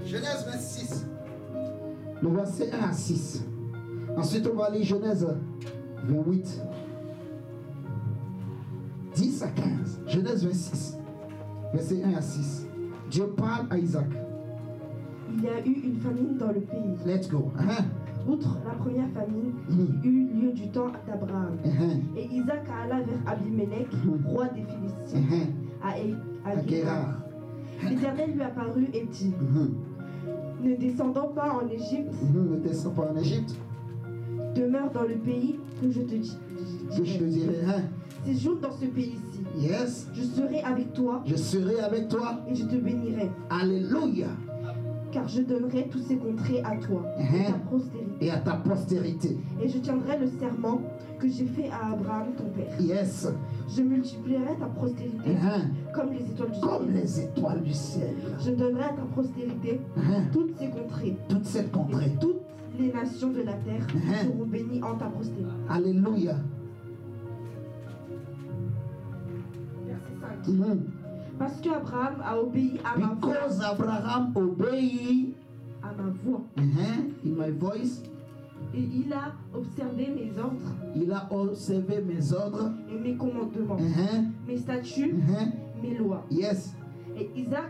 Genèse 26. Le verset 1 à 6. Ensuite, on va lire Genèse 28. 10 à 15. Genèse 26. Verset 1 à 6. Dieu parle à Isaac. Il y a eu une famine dans le pays. Let's go. Outre la première famine qui eut lieu du temps d'Abraham. Et Isaac alla vers Abimelech, roi des Philistins, à Guérar. L'Éternel lui apparut et dit, ne descendons pas en Égypte, ne descends pas en Égypte, demeure dans le pays que je te dirai. Séjourne dans ce pays-ci. Yes. Je serai avec toi. Je serai avec toi. Et je te bénirai. Alléluia. Car je donnerai tous ces contrées à toi et à ta postérité. Et je tiendrai le serment que j'ai fait à Abraham ton père. Yes. Je multiplierai ta postérité comme les étoiles du ciel. Comme les étoiles du ciel. Je donnerai à ta postérité toutes ces contrées. Toutes ces contrées. Toutes les nations de la terre seront bénies en ta postérité. Alléluia. Verset 5. Parce qu'Abraham a obéi à ma voix. Because Abraham obeyed à ma voix. In my voice. Et il a observé mes ordres. Il a observé mes ordres. Et mes commandements. Mes statuts. Mes lois. Yes. Et Isaac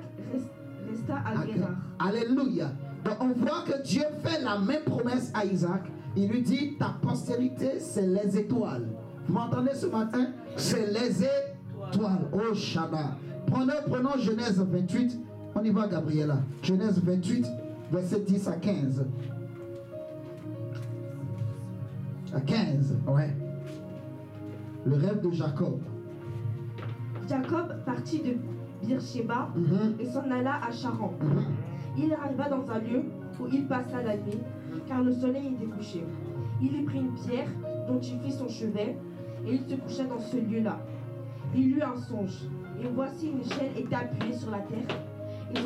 resta à Guérar. Alléluia. Donc on voit que Dieu fait la même promesse à Isaac. Il lui dit, ta postérité, c'est les étoiles. Vous m'entendez ce matin? C'est les étoiles. Oh Shabbat. Prenons Genèse 28. On y va, Gabriela. Genèse 28, verset 10 à 15. À 15, ouais. Le rêve de Jacob. Jacob partit de Beersheba et s'en alla à Charan. Il arriva dans un lieu où il passa la nuit, car le soleil était couché. Il y prit une pierre dont il fit son chevet, et il se coucha dans ce lieu-là. Il eut un songe, et voici une échelle était appuyée sur la terre, et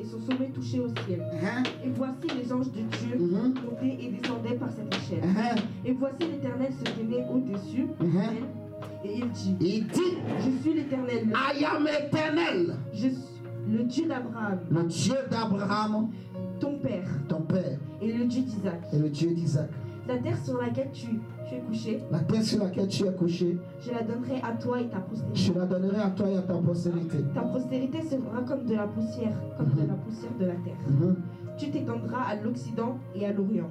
son sommet touchait au ciel. Et voici les anges de Dieu montaient et descendaient par cette échelle. Et voici l'Éternel se tenait au-dessus d'elle, et il dit, je suis l'Éternel. I am éternel. Je suis le Dieu d'Abraham. Le Dieu d'Abraham. Ton père. Ton père. Et le Dieu d'Isaac. Et le Dieu d'Isaac. La terre sur laquelle tu es couché. La terre sur laquelle tu es couché. Je la donnerai à toi et ta postérité. Je la donnerai à toi et à ta postérité. Ta postérité sera comme de la poussière, de la poussière de la terre. Tu t'étendras à l'Occident et à l'Orient,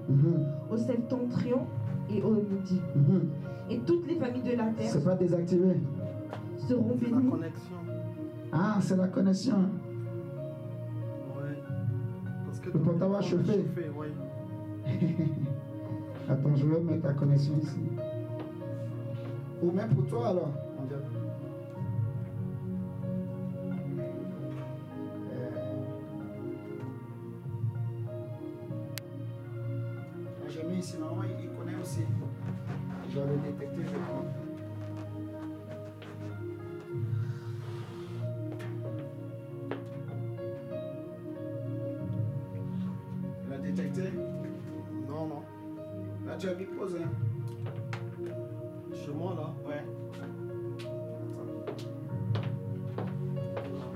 au septentrion et au midi. Et toutes les familles de la terre. C'est pas désactivé. Seront bénies. La connexion. Ah, c'est la connexion. Ouais. Parce que le portable a chauffé. Ouais. Attends, je vais mettre la connexion ici. Ou même pour toi alors. J'ai mis ici, normalement il connaît aussi. Je vais le détecter, je crois. Il a détecté? Non. Là, tu as mis pause, hein? Chez moi, là? Ouais.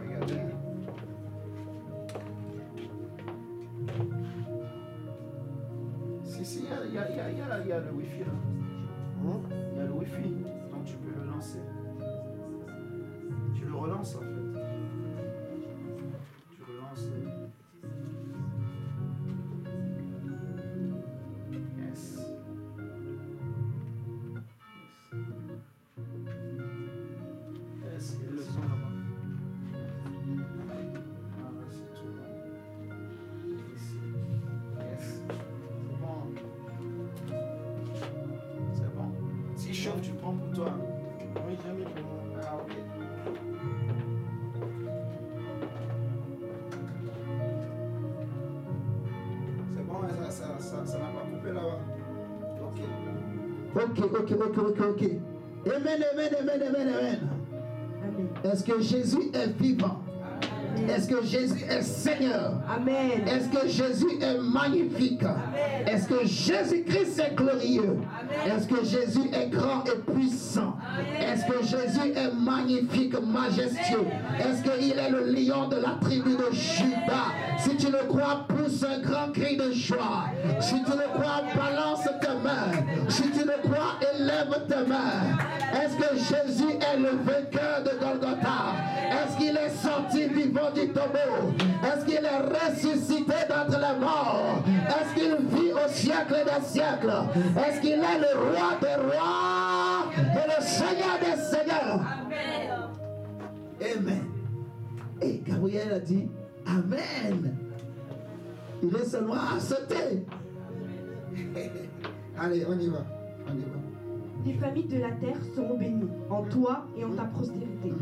Regardez. Si, il y a le Wi-Fi là. Il y a le Wi-Fi, donc tu peux le lancer. Tu le relances en fait. Tu relances. Yes. Yes, il y a le son là-bas. Ah, c'est tout bon. Ici. Yes. C'est bon. C'est bon. Si chauffe, tu prends pour toi. Oui, j'ai mis pour moi. Ah, ok. C'est bon, ça n'a pas coupé là-bas. Ok. Amen. Est-ce que Jésus est vivant? Est-ce que Jésus est Seigneur? Amen. Est-ce que Jésus est magnifique? Est-ce que Jésus-Christ est glorieux? Est-ce que Jésus est grand et puissant? Est-ce que Jésus est magnifique, majestueux? Est-ce qu'il est le lion de la tribu de Juda? Si tu le crois, pousse un grand cri de joie. Si tu le crois, balance tes mains. Si tu le crois, élève tes mains. Est-ce que Jésus est le vainqueur de Golgotha? Est-ce qu'il est sorti vivant du tombeau? Est-ce qu'il est ressuscité d'entre les morts? Est-ce qu'il vit au siècle des siècles? Est-ce qu'il est le roi des rois et le Seigneur des seigneurs? Amen. Et Gabriel a dit Amen. Il est seulement à sauter. Allez, on y va. On y va. Les familles de la terre seront bénies en toi et en ta postérité.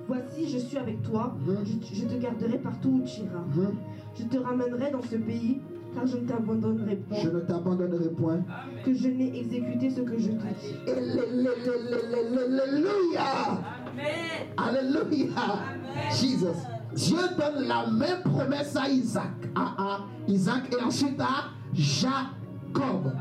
Voici, je suis avec toi, je te garderai partout où tu iras. Je te ramènerai dans ce pays, car je ne t'abandonnerai point. Je ne t'abandonnerai point. Que je n'ai exécuté ce que je te dis. Alléluia. Alléluia. Jesus. Dieu donne la même promesse à Isaac. À Isaac et ensuite à Jacob.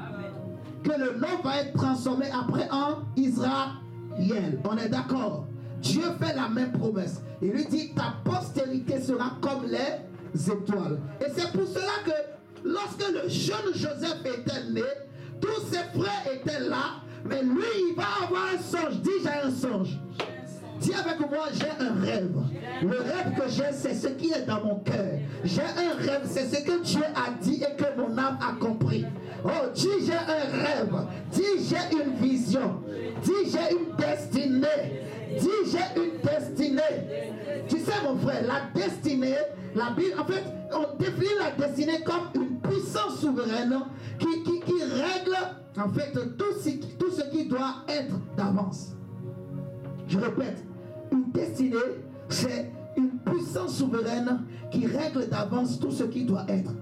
Que le nom va être transformé après en Israël. On est d'accord? Dieu fait la même promesse. Il lui dit, ta postérité sera comme les étoiles. Et c'est pour cela que lorsque le jeune Joseph était né, tous ses frères étaient là, mais lui, il va avoir un songe. Dis, j'ai un songe. Dis avec moi, j'ai un rêve. Le rêve que j'ai, c'est ce qui est dans mon cœur. J'ai un rêve, c'est ce que Dieu a dit et que mon âme a compris. Oh, dis, j'ai un rêve. Dis, j'ai une vision. Dis, j'ai une destinée. Dis, j'ai une destinée. Tu sais, mon frère, la destinée, la Bible, en fait, on définit la destinée comme une puissance souveraine qui règle, en fait, tout ce qui doit être d'avance. Je répète, une destinée, c'est une puissance souveraine qui règle d'avance tout ce qui doit être.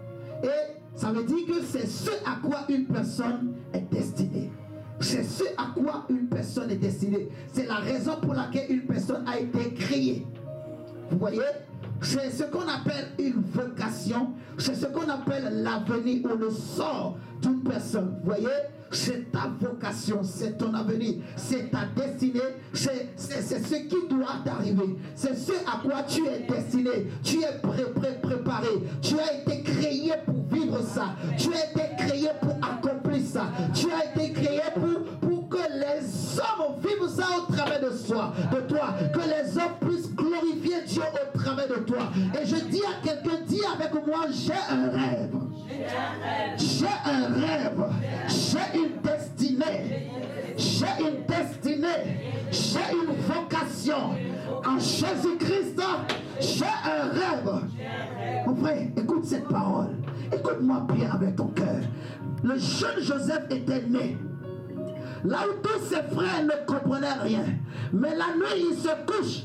Et ça veut dire que c'est ce à quoi une personne est destinée. C'est ce à quoi une personne est destinée. C'est la raison pour laquelle une personne a été créée. Vous voyez? C'est ce qu'on appelle une vocation. C'est ce qu'on appelle l'avenir ou le sort d'une personne. Vous voyez? C'est ta vocation, c'est ton avenir, c'est ta destinée, c'est ce qui doit t'arriver. C'est ce à quoi tu es destiné. Tu es préparé. Tu as été créé pour vivre ça. Tu as été créé pour accomplir ça. Tu as été créé pour que les hommes vivent ça au travers de toi. Que les hommes puissent glorifier Dieu au travers de toi. Et je dis à quelqu'un, dis avec moi, j'ai un rêve. J'ai un rêve. J'ai une destinée. J'ai une destinée. J'ai une vocation. En Jésus-Christ, j'ai un rêve. Mon frère, écoute cette parole. Écoute-moi bien avec ton cœur. Le jeune Joseph était né. Là où tous ses frères ne comprenaient rien. Mais la nuit, il se couche.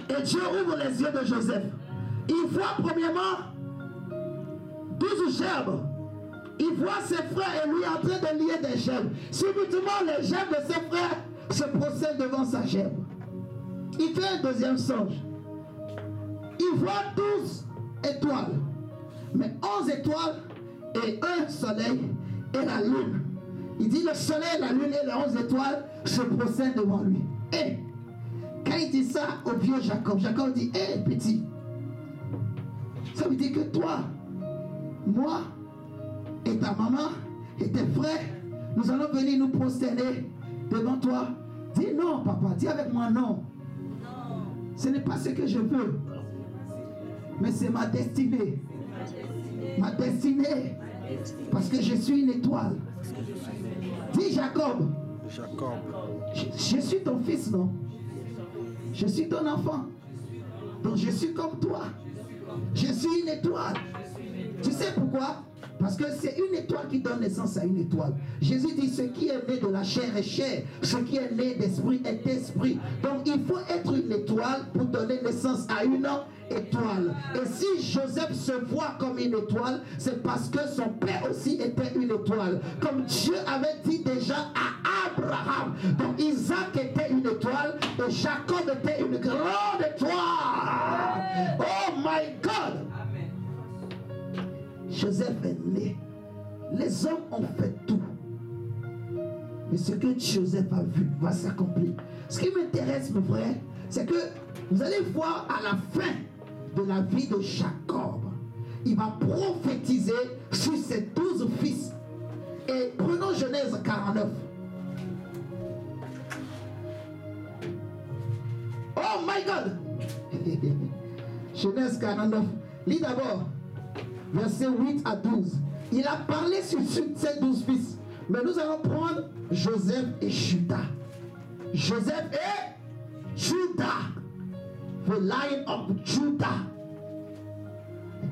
Et Dieu ouvre les yeux de Joseph. Il voit premièrement 12 gerbes. Il voit ses frères et lui en train de lier des gerbes. Subitement, les gerbes de ses frères se procèdent devant sa gerbe. Il fait un deuxième songe. Il voit 12 étoiles. Mais 11 étoiles et un soleil et la lune. Il dit le soleil, la lune et les 11 étoiles se procèdent devant lui. Et quand il dit ça au vieux Jacob, Jacob dit, hé petit, ça veut dire que toi, moi et ta maman et tes frères, nous allons venir nous prosterner devant toi. Dis non, papa, dis avec moi non. Ce n'est pas ce que je veux, mais c'est ma destinée. Ma destinée, parce que je suis une étoile. Dis Jacob. Je suis ton fils, non? Je suis ton enfant. Donc je suis comme toi. Je suis une étoile. Tu sais pourquoi? Parce que c'est une étoile qui donne naissance à une étoile. Jésus dit, ce qui est né de la chair est chair, ce qui est né d'esprit est esprit. Donc il faut être une étoile pour donner naissance à une étoile. Et si Joseph se voit comme une étoile, c'est parce que son père aussi était une étoile. Comme Dieu avait dit déjà à Abraham. Donc Isaac était une étoile et Jacob était une grande étoile. Oh my God. Joseph est né. Les hommes ont fait tout. Mais ce que Joseph a vu va s'accomplir. Ce qui m'intéresse, mes frères, c'est que vous allez voir à la fin de la vie de Jacob, il va prophétiser sur ses 12 fils. Et prenons Genèse 49. Oh my God! Genèse 49. Lis d'abord, versets 8 à 12. Il a parlé sur ses 12 fils. Mais nous allons prendre Joseph et Judas. Joseph et Judas. The Lion of Judah.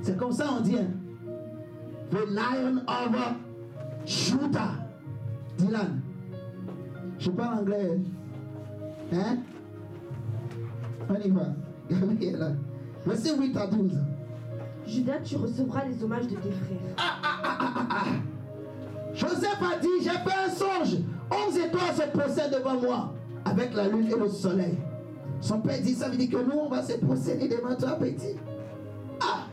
C'est comme ça on dit. Hein? The Lion of Judah. Dylan. Je parle anglais. Hein? On y va. Gabriel. Verset 8 à 12. Judas, tu recevras les hommages de tes frères. Joseph a dit, j'ai fait un songe. 11 étoiles se procèdent devant moi avec la lune et le soleil. Son père dit, ça veut dire que nous, on va se procéder devant toi, petit. Ah!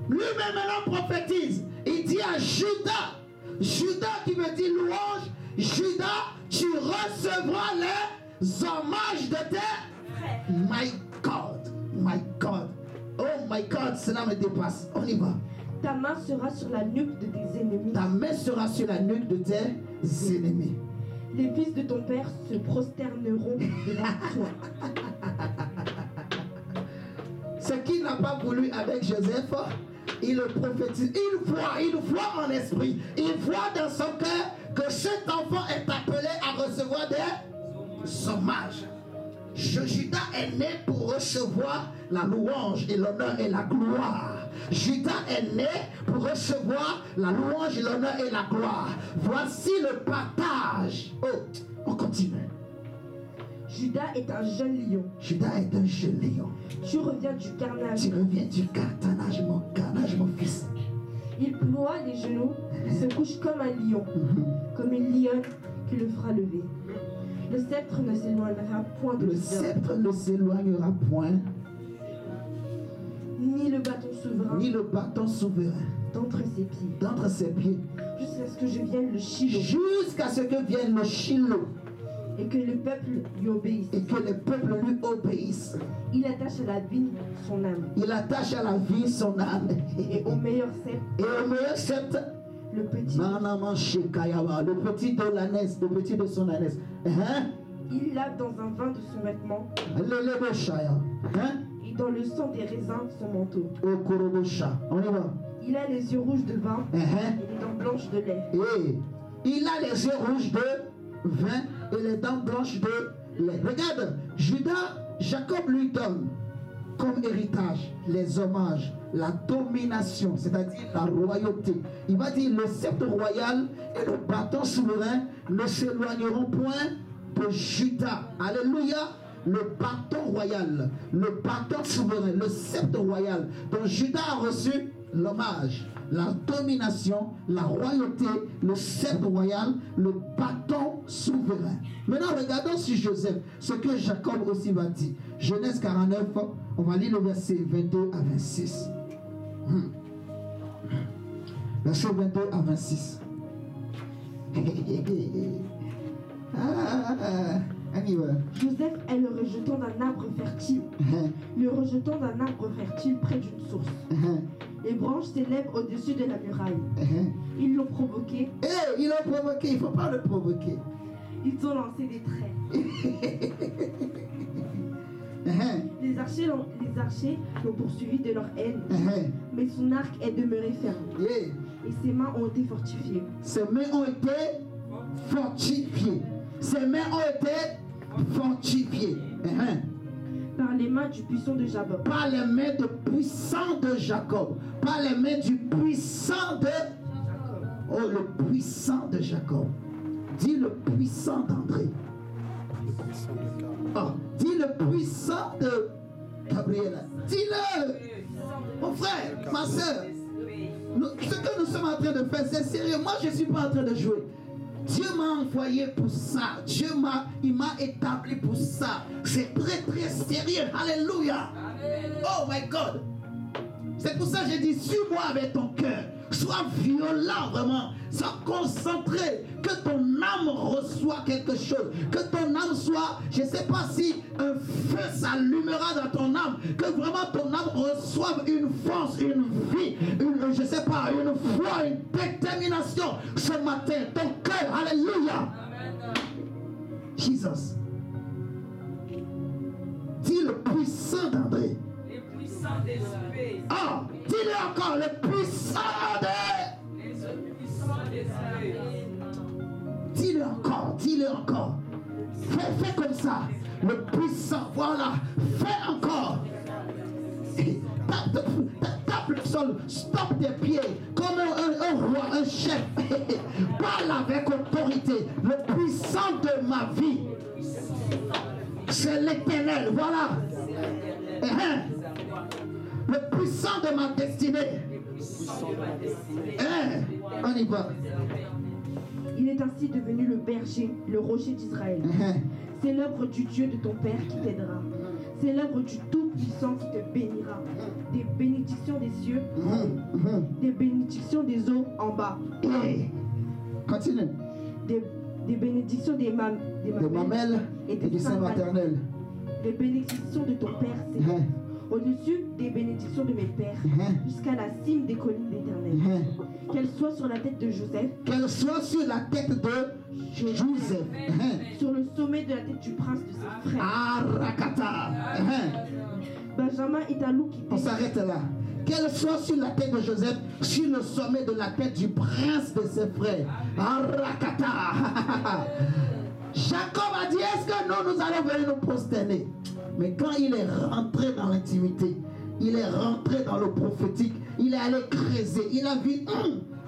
Lui-même maintenant prophétise. Il dit à Judas, Judas qui veut dire louange, Judas, tu recevras les hommages de tes frères. My God, my God. Oh my God, cela me dépasse. On y va. Ta main sera sur la nuque de tes ennemis. Ta main sera sur la nuque de tes ennemis. Les fils de ton père se prosterneront devant toi. Ce qu'il n'a pas voulu avec Joseph, il le prophétise. Il voit en esprit. Il voit dans son cœur que cet enfant est appelé à recevoir des hommages. Judas est né pour recevoir la louange et l'honneur et la gloire. Judas est né pour recevoir la louange et l'honneur et la gloire. Voici le partage. Oh, on continue. Judas est un jeune lion. Judas est un jeune lion. Tu reviens du carnage. Tu reviens du carnage, mon fils. Il ploie les genoux, il se couche comme un lion, comme une lionne qui le fera lever. Le sceptre ne s'éloignera point de Le sceptre ne s'éloignera point. Ni le bâton souverain. Ni le bâton souverain. D'entre ses pieds. D'entre ses pieds. Jusqu'à ce que je vienne le Shiloh. Jusqu'à ce que vienne le Shiloh. Et que le peuple lui obéisse. Et que le peuple lui obéisse. Il attache à la vie son âme. Il attache à la vie son âme. Et au meilleur sceptre. Et au meilleur sceptre. Le petit. Le petit de l'ânesse. Le petit de son ânesse. Hein? Il lave dans un vin de son vêtement. Hein? Et dans le sang des raisins son manteau. On y va. Il a les yeux rouges de vin. Et les dents blanches de lait. Et il a les yeux rouges de vin et les dents blanches de lait. Regarde, Judas, Jacob lui donne comme héritage les hommages, la domination, c'est-à-dire la royauté. Il va dire le sceptre royal et le bâton souverain ne s'éloigneront point de Judas. Alléluia. Le bâton royal, le bâton souverain, le sceptre royal dont Judas a reçu l'hommage, la domination, la royauté, le sceptre royal, le bâton souverain. Maintenant, regardons sur Joseph, ce que Jacob aussi va dire. Genèse 49, on va lire le verset 22 à 26. Verset 22 à 26. Joseph est le rejeton d'un arbre fertile. Le rejeton d'un arbre fertile près d'une source. Les branches s'élèvent au-dessus de la muraille. Ils l'ont provoqué. Ils l'ont provoqué, il ne faut pas le provoquer. Ils ont lancé des traits. Les archers l'ont poursuivi de leur haine. Mais son arc est demeuré ferme. Et ses mains ont été fortifiées. Ses mains ont été fortifiées. Ses mains ont été fortifiées. Par les mains du puissant de Jacob. Par les mains du puissant de Jacob. Par les mains du puissant de Jacob. Oh, le puissant de Jacob. Dis le puissant d'André. Le puissant de Carl. Oh, dis le puissant de Gabriela. Dis-le. Mon frère, ma soeur. Ce que nous sommes en train de faire, c'est sérieux. Moi, je ne suis pas en train de jouer. Dieu m'a envoyé pour ça. Il m'a établi pour ça. C'est très très sérieux. Alléluia. Oh my God. C'est pour ça que j'ai dit, suis-moi avec ton cœur. Sois violent vraiment. Sois concentré. Que ton âme reçoit quelque chose. Que ton âme soit, je ne sais pas si un feu s'allumera dans ton âme. Que vraiment ton âme reçoive une force, une vie, je ne sais pas, une foi, une détermination ce matin. Ton cœur, alléluia. Jesus. Dis le puissant d'André. Les puissants d'esprit. Ah, dis-le encore, le puissant d'André. Les puissants d'esprit. Dis-le encore, dis-le encore. Fais comme ça. Le puissant, voilà. Fais encore. Tape le sol, stoppe tes pieds comme un roi, un chef. Parle avec autorité. Le puissant de ma vie, c'est l'Éternel. Voilà. Le puissant de ma destinée. On y va. Il est ainsi devenu le berger, le rocher d'Israël. C'est l'œuvre du Dieu de ton Père qui t'aidera. C'est l'œuvre du Tout-Puissant qui te bénira. Des bénédictions des cieux, des bénédictions des eaux en bas. Continue. Des bénédictions des mamelles et du sein maternel. Des bénédictions de ton Père céleste. Au-dessus des bénédictions de mes pères, jusqu'à la cime des collines d'Éternel. Qu'elles soient sur la tête de Joseph. Qu'elles soient sur la tête de Joseph. Sur le sommet de la tête du prince de ses frères. Arakata. Benjamin est un loup qui On s'arrête là. Qu'elle soit sur la tête de Joseph, sur le sommet de la tête du prince de ses frères. Arakata. Jacob a dit, est-ce que nous allons venir nous prosterner? Mais quand il est rentré dans l'intimité, il est rentré dans le prophétique, il est allé creuser, il a vu,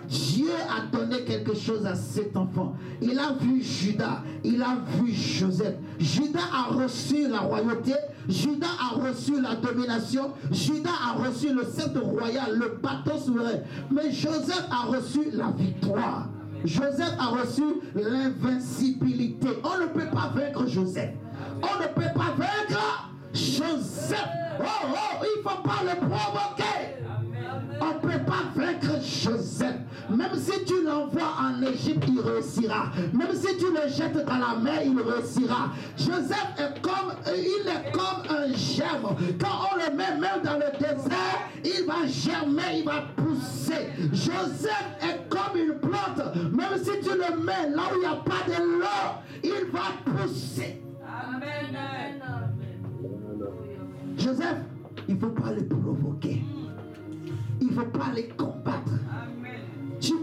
Dieu a donné quelque chose à cet enfant. Il a vu Judas, il a vu Joseph. Judas a reçu la royauté, Judas a reçu la domination, Judas a reçu le sceptre royal, le bâton souverain. Mais Joseph a reçu la victoire. Joseph a reçu l'invincibilité. On ne peut pas vaincre Joseph. On ne peut pas vaincre Joseph. Il ne faut pas le provoquer. On ne peut pas vaincre Joseph. Même si tu l'envoies en Égypte, il réussira. Même si tu le jettes dans la mer, il réussira. Joseph est comme un germe. Quand on le met même dans le désert, il va germer, il va pousser. Joseph est comme une plante. Même si tu le mets là où il n'y a pas de l'eau, il va pousser. Amen. Joseph, il ne faut pas le provoquer. Il ne faut pas les combattre. Tu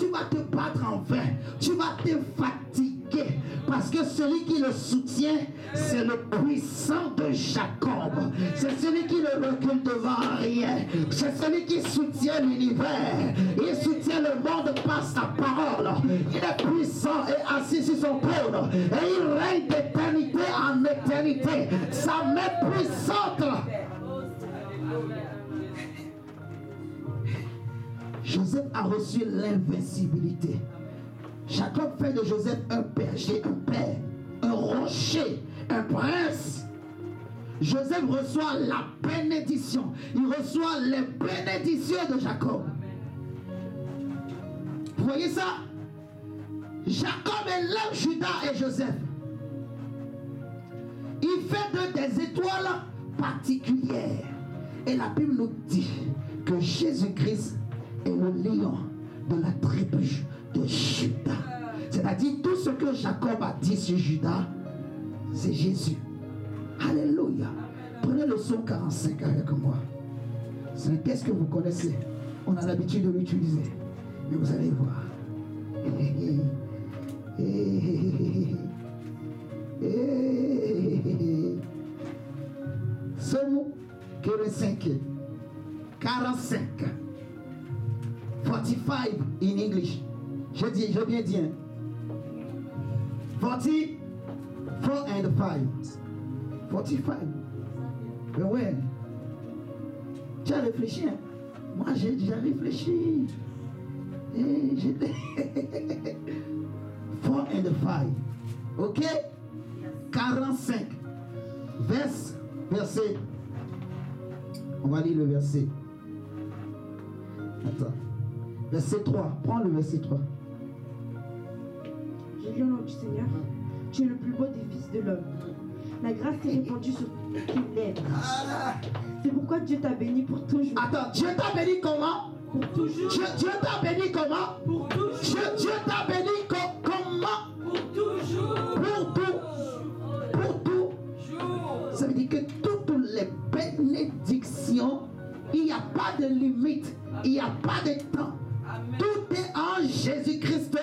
vas te battre en vain. Tu vas te fatiguer. Parce que celui qui le soutient, c'est le puissant de Jacob. C'est celui qui ne recule devant rien. C'est celui qui soutient l'univers. Il soutient le monde par sa parole. Il est puissant et assis sur son trône. Et il règne d'éternité en éternité. Sa main puissante. Joseph a reçu l'invincibilité. Jacob fait de Joseph un berger, un père, un rocher, un prince. Joseph reçoit la bénédiction. Il reçoit les bénédictions de Jacob. Vous voyez ça? Jacob élève Judas et Joseph. Il fait d'eux des étoiles particulières. Et la Bible nous dit que Jésus-Christ est le lion de la tribu de Judas. C'est-à-dire tout ce que Jacob a dit sur Judas, c'est Jésus. Alléluia. Prenez le psaume 45 avec moi. C'est un texte que vous connaissez. On a l'habitude de l'utiliser. Mais vous allez voir. Psaume 45. 45 in English. J'ai bien dit. 44 and 5. 45. Mais ouais. Tu as réfléchi. Hein? Moi, j'ai déjà réfléchi. 4 and 5. Ok? 45. Verset On va lire le verset. Attends. Verset 3. Prends le verset 3. Je lis au nom du Seigneur. Tu es le plus beau des fils de l'homme. La grâce est répandue sur tes lèvres. C'est pourquoi Dieu t'a béni pour toujours. Attends, Dieu t'a béni comment? Pour toujours. Dieu t'a béni comment? Pour toujours. Dieu t'a béni comment? Pour toujours. Pour tout. Pour tout. Jour. Ça veut dire que toutes les bénédictions, il n'y a pas de limite, il n'y a pas de temps. Amen. Tout est en Jésus-Christ.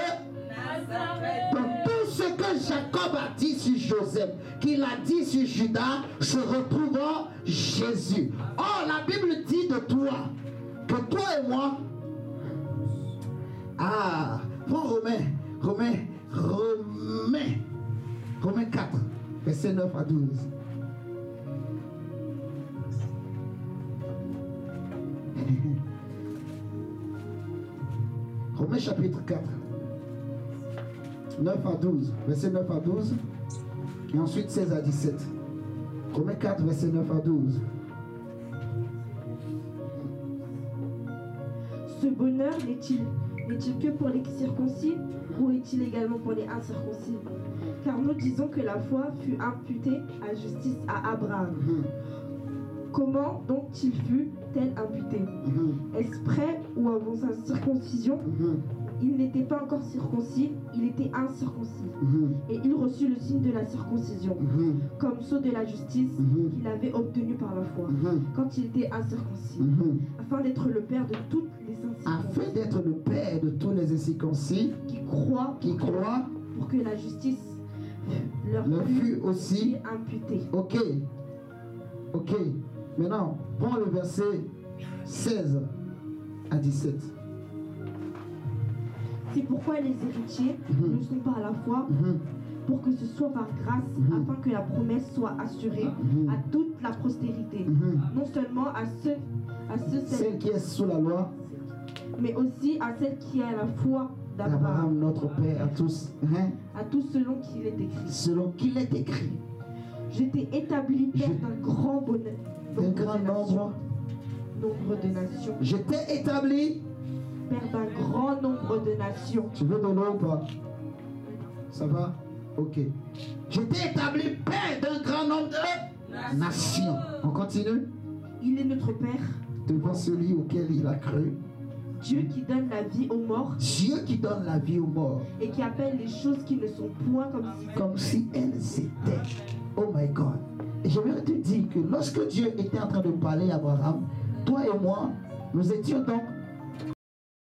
Nazareth. Donc tout ce que Jacob a dit sur Joseph, qu'il a dit sur Judas, se retrouve en Jésus. Or, la Bible dit de toi, que toi et moi, prends Romains 4, verset 9 à 12. Romains chapitre 4. 9 à 12, verset 9 à 12, et ensuite 16 à 17. Romains 4, verset 9 à 12. Ce bonheur n'est-il que pour les circoncis ou est-il également pour les incirconcis? Car nous disons que la foi fut imputée à justice à Abraham. Comment donc il fut-elle imputée? Est-ce près ou avant sa circoncision? Il n'était pas encore circoncis, il était incirconcis. Et il reçut le signe de la circoncision, comme sceau de la justice qu'il avait obtenu par la foi, quand il était incirconcis, afin d'être le père de toutes les incirconcis. Afin d'être le père de tous les incirconcis Qui croient pour que la justice leur fut aussi imputée. Ok. Maintenant, prends le verset 16 à 17. C'est pourquoi les héritiers ne sont pas à la foi, pour que ce soit par grâce, afin que la promesse soit assurée à toute la postérité, non seulement à Celle qui est sous la loi, mais aussi à celle qui a la foi d'Abraham, d'Abraham, notre Père, à tous. à tous selon qu'il est écrit. Selon qu'il est écrit. Je t'ai établi père d'un grand bonheur, nombre de nations. Je t'ai établi Père d'un grand nombre de nations. Tu veux de l'eau ou pas? Ça va? Ok. Je t'ai établi père d'un grand nombre de nations. On continue? Il est notre Père, devant celui auquel il a cru. Dieu qui donne la vie aux morts. Dieu qui donne la vie aux morts. Et qui appelle les choses qui ne sont point comme si elles étaient. Oh my God. Et j'aimerais te dire que lorsque Dieu était en train de parler à Abraham, toi et moi, nous étions donc